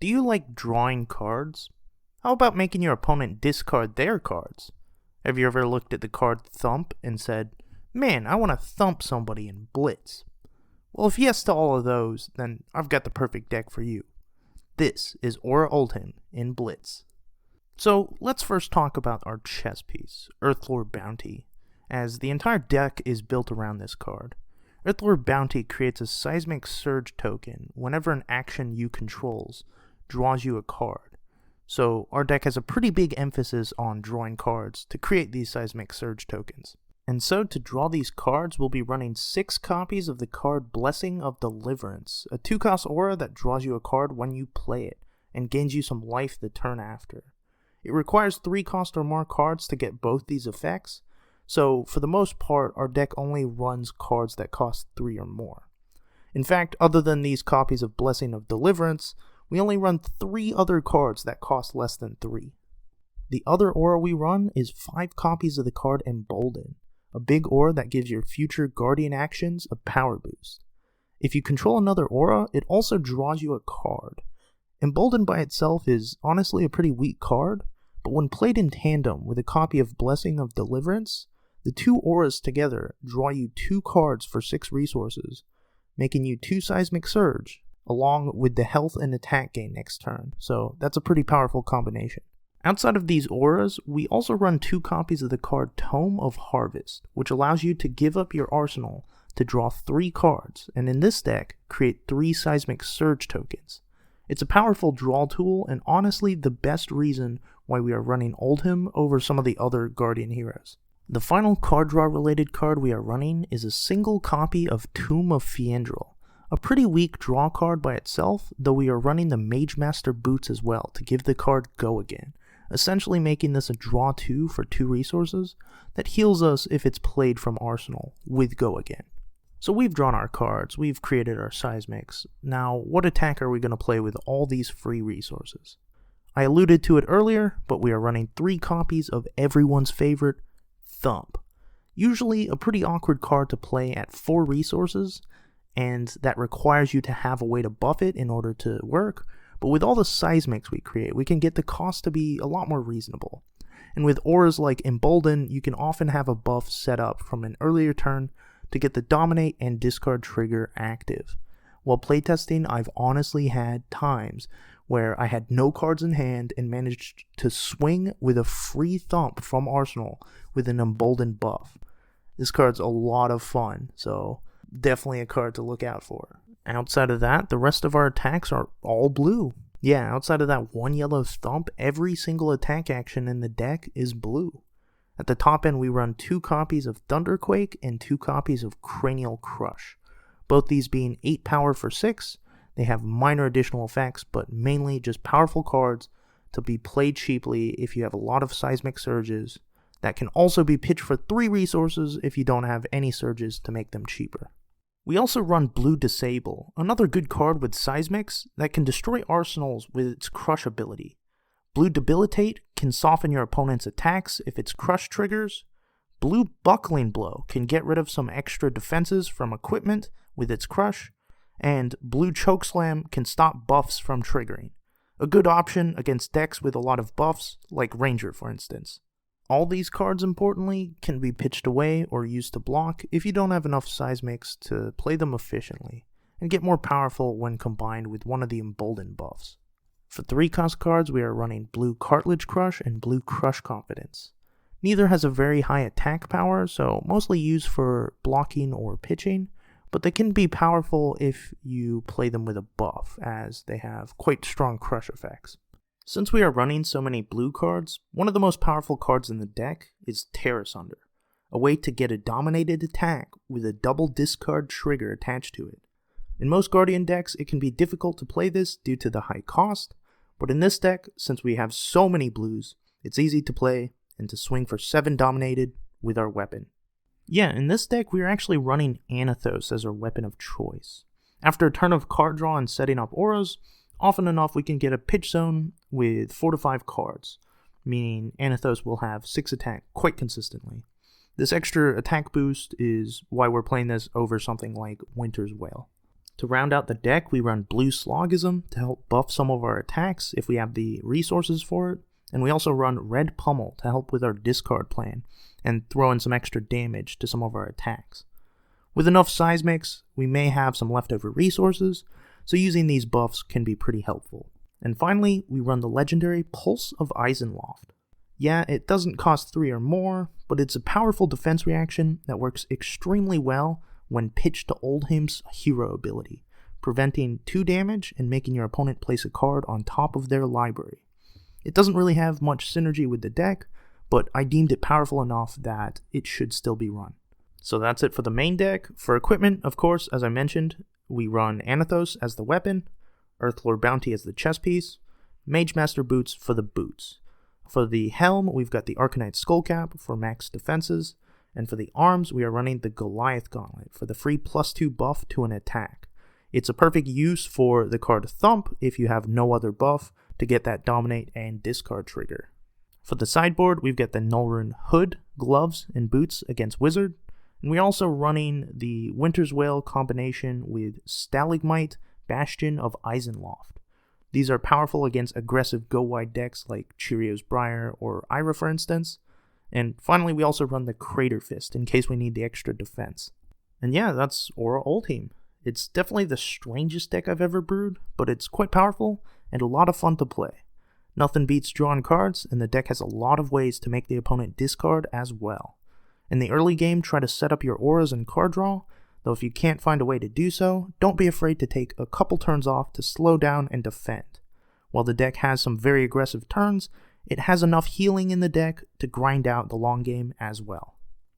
Do you like drawing cards? How about making your opponent discard their cards? Have you ever looked at the card Thump and said, man, I want to thump somebody in Blitz? Well, if yes to all of those, then I've got the perfect deck for you. This is Aura Oldhim in Blitz. So let's first talk about our chess piece, Earthlore Bounty, as the entire deck is built around this card. Earthlord Bounty creates a seismic surge token whenever an action you controls draws you a card. So our deck has a pretty big emphasis on drawing cards to create these seismic surge tokens. And so to draw these cards, we'll be running 6 copies of the card Blessing of Deliverance, a 2-cost aura that draws you a card when you play it, and gains you some life the turn after. It requires 3 cost or more cards to get both these effects, so for the most part, our deck only runs cards that cost 3 or more. In fact, other than these copies of Blessing of Deliverance, we only run 3 other cards that cost less than 3. The other aura we run is 5 copies of the card Embolden, a big aura that gives your future Guardian actions a power boost. If you control another aura, it also draws you a card. Embolden by itself is honestly a pretty weak card, but when played in tandem with a copy of Blessing of Deliverance, the 2 auras together draw you 2 cards for 6 resources, making you 2 Seismic Surge, along with the health and attack gain next turn, so that's a pretty powerful combination. Outside of these auras, we also run 2 copies of the card Tome of Harvest, which allows you to give up your arsenal to draw 3 cards, and in this deck, create 3 Seismic Surge tokens. It's a powerful draw tool, and honestly the best reason why we are running Oldhim over some of the other Guardian heroes. The final card draw related card we are running is a single copy of Tome of Fyendral, a pretty weak draw card by itself, though we are running the Mage Master Boots as well to give the card Go Again, essentially making this a draw 2 for 2 resources that heals us if it's played from Arsenal with Go Again. So we've drawn our cards, we've created our seismics. Now, what attack are we going to play with all these free resources? I alluded to it earlier, but we are running 3 copies of everyone's favorite, Thump. Usually a pretty awkward card to play at 4 resources, and that requires you to have a way to buff it in order to work, but with all the seismics we create, we can get the cost to be a lot more reasonable. And with auras like Embolden, you can often have a buff set up from an earlier turn to get the Dominate and Discard trigger active. While playtesting, I've honestly had times where I had no cards in hand and managed to swing with a free Thump from Arsenal with an Embolden buff. This card's a lot of fun, so definitely a card to look out for. Outside of that, the rest of our attacks are all blue. Yeah, outside of that 1 yellow Thump, every single attack action in the deck is blue. At the top end, we run 2 copies of Quake and 2 copies of Cranial Crush. Both these being 8 power for 6, they have minor additional effects, but mainly just powerful cards to be played cheaply if you have a lot of seismic surges, that can also be pitched for 3 resources if you don't have any surges to make them cheaper. We also run Blue Disable, another good card with seismics that can destroy arsenals with its Crush ability. Blue Debilitate can soften your opponent's attacks if its Crush triggers. Blue Buckling Blow can get rid of some extra defenses from equipment with its Crush. And Blue Chokeslam can stop buffs from triggering. A good option against decks with a lot of buffs, like Ranger for instance. All these cards, importantly, can be pitched away or used to block if you don't have enough seismics to play them efficiently, and get more powerful when combined with one of the Embolden buffs. For 3-cost cards, we are running Blue Cartilage Crush and Blue Crush Confidence. Neither has a very high attack power, so mostly used for blocking or pitching, but they can be powerful if you play them with a buff, as they have quite strong crush effects. Since we are running so many blue cards, one of the most powerful cards in the deck is Terrasunder, a way to get a dominated attack with a double discard trigger attached to it. In most Guardian decks, it can be difficult to play this due to the high cost, but in this deck, since we have so many blues, it's easy to play and to swing for 7 dominated with our weapon. Yeah, in this deck, we are actually running Anathos as our weapon of choice. After a turn of card draw and setting up auras, often enough we can get a pitch zone with 4 to 5 cards, meaning Anathos will have 6 attack quite consistently. This extra attack boost is why we're playing this over something like Winter's Wail. To round out the deck, we run blue Slogism to help buff some of our attacks if we have the resources for it, and we also run red Pummel to help with our discard plan and throw in some extra damage to some of our attacks. With enough size mix, we may have some leftover resources, so using these buffs can be pretty helpful. And finally, we run the legendary Pulse of Isenloft. Yeah, it doesn't cost 3 or more, but it's a powerful defense reaction that works extremely well when pitched to Oldhim's hero ability, preventing 2 damage and making your opponent place a card on top of their library. It doesn't really have much synergy with the deck, but I deemed it powerful enough that it should still be run. So that's it for the main deck. For equipment, of course, as I mentioned, we run Anathos as the weapon, Earthlord Bounty as the chest piece, Mage Master Boots for the boots. For the helm, we've got the Arcanite Skullcap for max defenses, and for the arms, we are running the Goliath Gauntlet for the free +2 buff to an attack. It's a perfect use for the card Thump if you have no other buff to get that dominate and discard trigger. For the sideboard, we've got the Nullrune Hood, Gloves, and Boots against Wizard, and we're also running the Winter's Wail combination with Stalagmite, Bastion of Isenloft. These are powerful against aggressive go-wide decks like Cheerios Briar or Ira, for instance. And finally, we also run the Crater Fist in case we need the extra defense. And yeah, that's Aura Oldhim. It's definitely the strangest deck I've ever brewed, but it's quite powerful and a lot of fun to play. Nothing beats drawing cards, and the deck has a lot of ways to make the opponent discard as well. In the early game, try to set up your auras and card draw, though if you can't find a way to do so, don't be afraid to take a couple turns off to slow down and defend. While the deck has some very aggressive turns, it has enough healing in the deck to grind out the long game as well.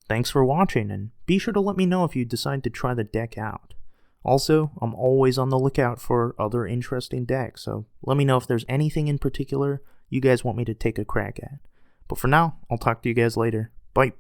Thanks for watching, and be sure to let me know if you decide to try the deck out. Also, I'm always on the lookout for other interesting decks, so let me know if there's anything in particular you guys want me to take a crack at. But for now, I'll talk to you guys later. Bye.